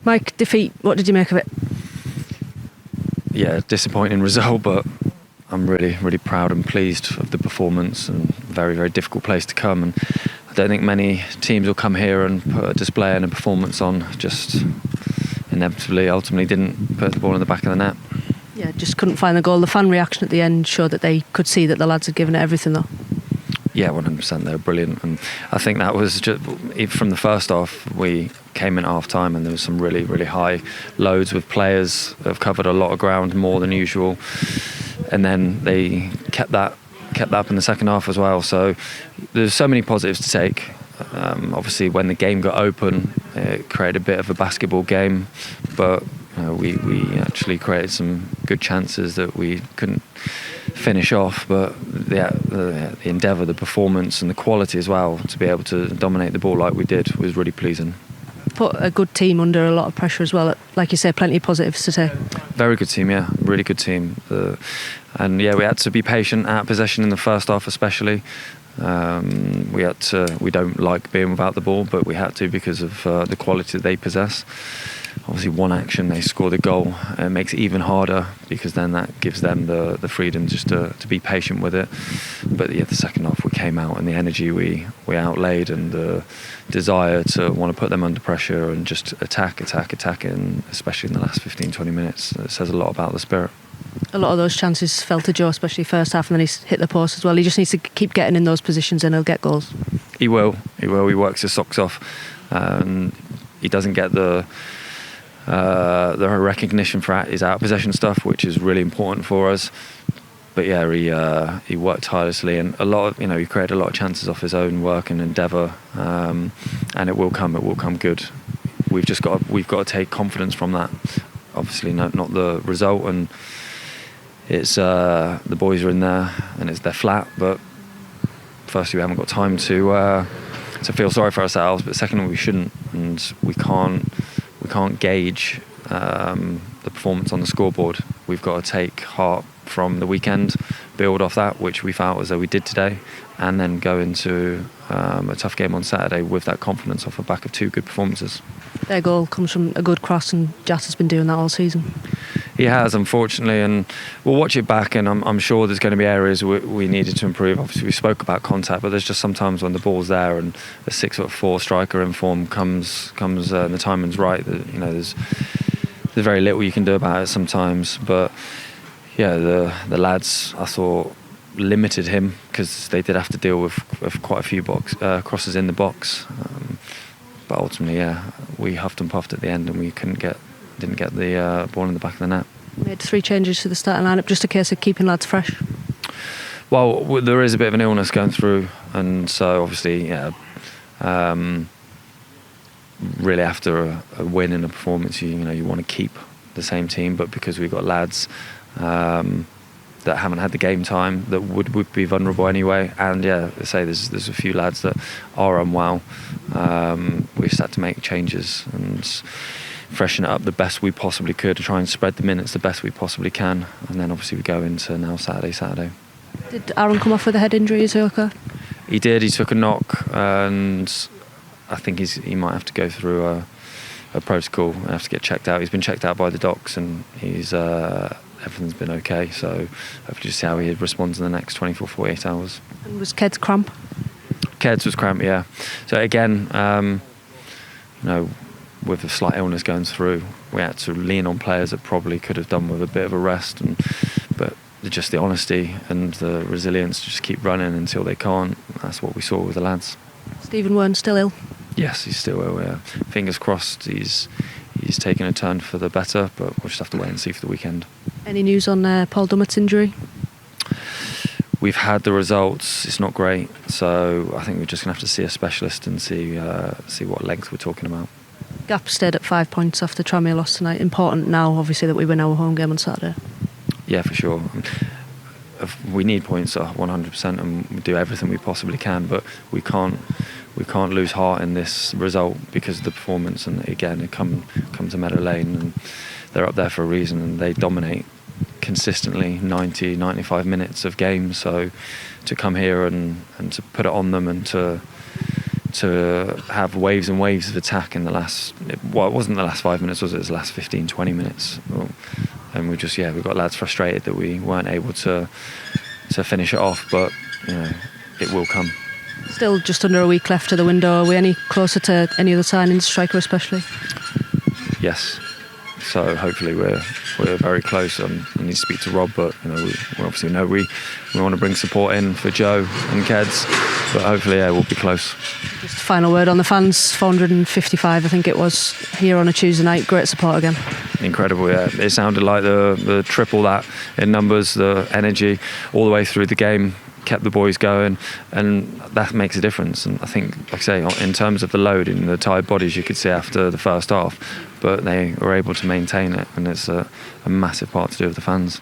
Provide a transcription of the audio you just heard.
Mike, defeat, what did you make of it? Yeah, disappointing result, but I'm really, really proud and pleased of the performance, and very, very difficult place to come. And I don't think many teams will come here and put a display and a performance on. Just inevitably, ultimately didn't put the ball in the back of the net. Yeah, just couldn't find the goal. The fan reaction at the end showed that they could see that the lads had given it everything, though. Yeah, 100%. They were brilliant, and I think that was just from the first half. We came in at half time, and there was some really, really high loads with players that have covered a lot of ground, more than usual, and then they kept that up in the second half as well. So there's so many positives to take. Obviously, when the game got open, it created a bit of a basketball game, but we actually created some good chances that we couldn't finish off. But the endeavour, the performance and the quality as well, to be able to dominate the ball like we did, was really pleasing. Put a good team under a lot of pressure as well. Like you say, plenty of positives to say. Very good team, yeah, really good team. And yeah, we had to be patient at possession in the first half especially. We don't like being without the ball, but we had to because of the quality that they possess. Obviously, one action, they score the goal. It makes it even harder because then that gives them the freedom just to be patient with it. But yeah, the second half we came out, and the energy we outlaid, and the desire to want to put them under pressure and just attack, and especially in the last 15-20 minutes, it says a lot about the spirit. A lot of those chances fell to Joe, especially first half, and then he's hit the post as well. He just needs to keep getting in those positions and he'll get goals. He will. He works his socks off. He doesn't get the recognition for his out possession stuff, which is really important for us. But yeah, he worked tirelessly, and he created a lot of chances off his own work and endeavour, and it will come good. We've got to take confidence from that. Obviously, not the result, and it's the boys are in there and they're flat. But firstly, we haven't got time to feel sorry for ourselves. But secondly, we shouldn't, and we can't gauge the performance on the scoreboard. We've got to take heart from the weekend, build off that, which we felt as though we did today, and then go into a tough game on Saturday with that confidence off the back of two good performances. Their goal comes from a good cross, and Jatt has been doing that all season. He has, unfortunately, and we'll watch it back, and I'm sure there's going to be areas we needed to improve. Obviously, we spoke about contact, but there's just sometimes when the ball's there and a 6'4" striker in form comes and the timing's right. There's very little you can do about it sometimes. But yeah, the lads, I thought, limited him because they did have to deal with quite a few crosses in the box. But ultimately, yeah, we huffed and puffed at the end, and we didn't get the ball in the back of the net. Made 3 changes to the starting lineup, just a case of keeping lads fresh. Well, there is a bit of an illness going through, and so obviously, yeah, really after a win and a performance, you want to keep the same team, but because we've got lads that haven't had the game time, that would be vulnerable anyway, and yeah, I say there's a few lads that are unwell. We just had to make changes and freshen it up the best we possibly could to try and spread the minutes the best we possibly can, and then obviously we go into now Saturday. Did Aaron come off with a head injury? Is he okay? He did. He took a knock, and I think he might have to go through a protocol and have to get checked out. He's been checked out by the docs, and he's everything's been okay. So hopefully just see how he responds in the next 24-48 hours. And was Ked's cramp? Ked's was cramp, yeah. So again, with a slight illness going through, we had to lean on players that probably could have done with a bit of a rest, but just the honesty and the resilience to just keep running until they can't. That's what we saw with the lads. Stephen Wern still ill? Yes, he's still ill, yeah. Fingers crossed he's taken a turn for the better, but we'll just have to wait and see for the weekend. Any news on Paul Dummett's injury? We've had the results. It's not great, so I think we're just going to have to see a specialist and see what length we're talking about. Gap stayed at 5 points after Tranmere lost tonight. Important now, obviously, that we win our home game on Saturday. Yeah, for sure. We need points 100%, and we do everything we possibly can, but we can't lose heart in this result because of the performance. And again, it come to Meadow Lane, and they're up there for a reason, and they dominate consistently 90-95 minutes of games. So to come here and to put it on them and to to have waves and waves of attack in the last, well, it wasn't the last 5 minutes, was it? It was the last 15, 20 minutes. And we got lads frustrated that we weren't able to finish it off, but it will come. Still just under a week left to the window. Are we any closer to any other signings, striker especially? Yes. So hopefully we're very close. I need to speak to Rob, but we obviously know we want to bring support in for Joe and Keds, but hopefully we'll be close. Just final word on the fans. 455, I think it was, here on a Tuesday night. Great support again. Incredible, yeah. It sounded like the triple that in numbers, the energy all the way through the game kept the boys going, and that makes a difference. And I think, like I say, in terms of the load in the tired bodies, you could see after the first half, but they were able to maintain it, and it's a massive part to do with the fans.